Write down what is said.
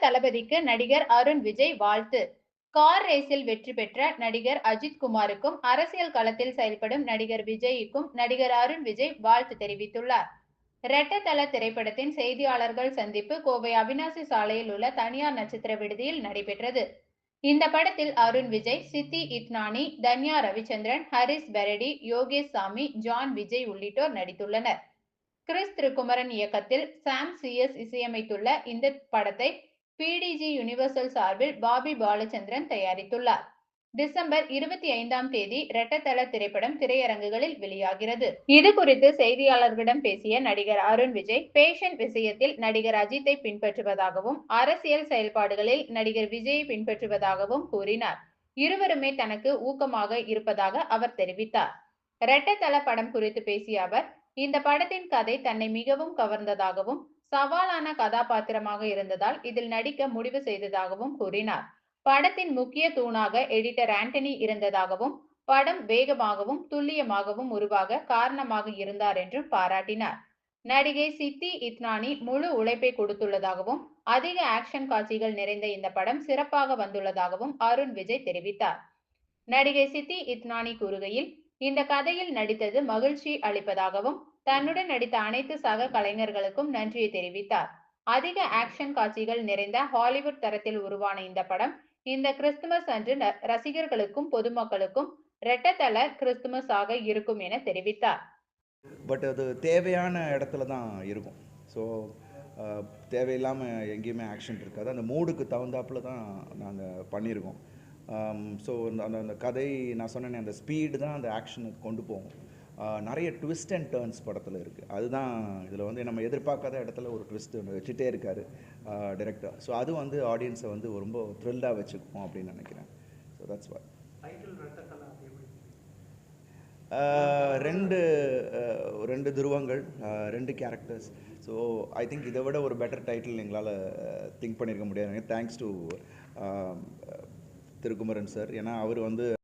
தளபதிக்கு நடிகர் அருண் விஜய் வாழ்த்து. கார் ரேஸில் வெற்றி பெற்ற நடிகர் அஜித் குமாருக்கும், அரசியல் களத்தில் செயல்படும் நடிகர் விஜய்க்கும் நடிகர் அருண் விஜய் வாழ்த்து தெரிவித்துள்ளார். ரெட்ட தல திரைப்படத்தின் செய்தியாளர்கள் சந்திப்பு கோவை அவிநாசி சாலையில் உள்ள தனியார் நட்சத்திர விடுதியில் நடைபெற்றது. இந்த படத்தில் அருண் விஜய், சித்தி இத்னானி, தன்யா ரவிச்சந்திரன், ஹரிஸ் பெரடி, யோகேஷ் சாமி, ஜான் விஜய் உள்ளிட்டோர் நடித்துள்ளனர். கிறிஸ் திருக்குமரன் இயக்கத்தில் சாம் சி.எஸ். இசையமைத்துள்ள இந்த படத்தை பிடிஜி யூனிவர்சல் சார்பில் பாபி பாலச்சந்திரன் தயாரித்துள்ளார். டிசம்பர் 25ஆம் தேதி ரெட்டத்தல திரைப்படம் திரையரங்குகளில் வெளியாகிறது. இது குறித்து செய்தியாளர்களிடம் பேசிய நடிகர் அருண் விஜய், பேஷன் விஷயத்தில் நடிகர் அஜித்தை பின்பற்றுவதாகவும், அரசியல் செயல்பாடுகளில் நடிகர் விஜயை பின்பற்றுவதாகவும் கூறினார். இருவருமே தனக்கு ஊக்கமாக இருப்பதாக அவர் தெரிவித்தார். ரெட்டத்தல படம் குறித்து பேசிய அவர், இந்த படத்தின் கதை தன்னை மிகவும் கவர்ந்ததாகவும், சவாலான கதாபாத்திரமாக இருந்ததால் இதில் நடிக்க முடிவு செய்ததாகவும் கூறினார். படத்தின் முக்கிய தூணாக எடிட்டர் ஆண்டனி இருந்ததாகவும், படம் வேகமாகவும் துல்லியமாகவும் உருவாக காரணமாக இருந்தார் என்றும் பாராட்டினார். நடிகை சித்தி இத்னானி முழு உழைப்பை கொடுத்துள்ளதாகவும், அதிக ஆக்ஷன் காட்சிகள் நிறைந்த இந்த படம் சிறப்பாக வந்துள்ளதாகவும் அருண் விஜய் தெரிவித்தார். நடிகை சித்தி இத்னானி கூறுகையில், இந்த கதையில் நடித்தது மகிழ்ச்சி அளிப்பதாகவும், தன்னுடன் நடித்த அனைத்து சக கலைஞர்களுக்கும் நன்றியை தெரிவித்தார். அதிக ஆக்ஷன் காட்சிகள் நிறைந்த ஹாலிவுட் தரத்தில் உருவான இந்த படம் இந்த கிறிஸ்துமஸ் அன்று ரசிகர்களுக்கும் பொதுமக்களுக்கும் ரெட்டத்தல கிறிஸ்துமஸ் ஆக இருக்கும் என தெரிவித்தார். பட் அது தேவையான இடத்துல தான் இருக்கும். ஸோ தேவையில்லாமல் எங்கேயுமே ஆக்ஷன் இருக்காது. அந்த மூடுக்கு தகுந்தாப்புல தான் நாங்கள் பண்ணியிருக்கோம். ஸோ அந்த அந்த கதை நான் சொன்னேனே, அந்த ஸ்பீடு தான் அந்த ஆக்ஷனுக்கு கொண்டு போகும். நிறைய ட்விஸ்ட் அண்ட் டர்ன்ஸ் படத்தில் இருக்குது. அதுதான் இதில் வந்து நம்ம எதிர்பார்க்காத இடத்துல ஒரு ட்விஸ்ட் ஒன்று வச்சுட்டே இருக்கார் டைரக்டர். ஸோ அது வந்து ஆடியன்ஸை வந்து ரொம்ப த்ரில்லாக வச்சுக்குவோம் அப்படின்னு நினைக்கிறேன். So that's what. ரெண்டு துருவங்கள், ரெண்டு கேரக்டர்ஸ். ஸோ ஐ திங்க் இதை விட ஒரு பெட்டர் டைட்டில் எங்களால் திங்க் பண்ணியிருக்க முடியாது. Thanks to Thirukumaran sir. ஏன்னா அவர் வந்து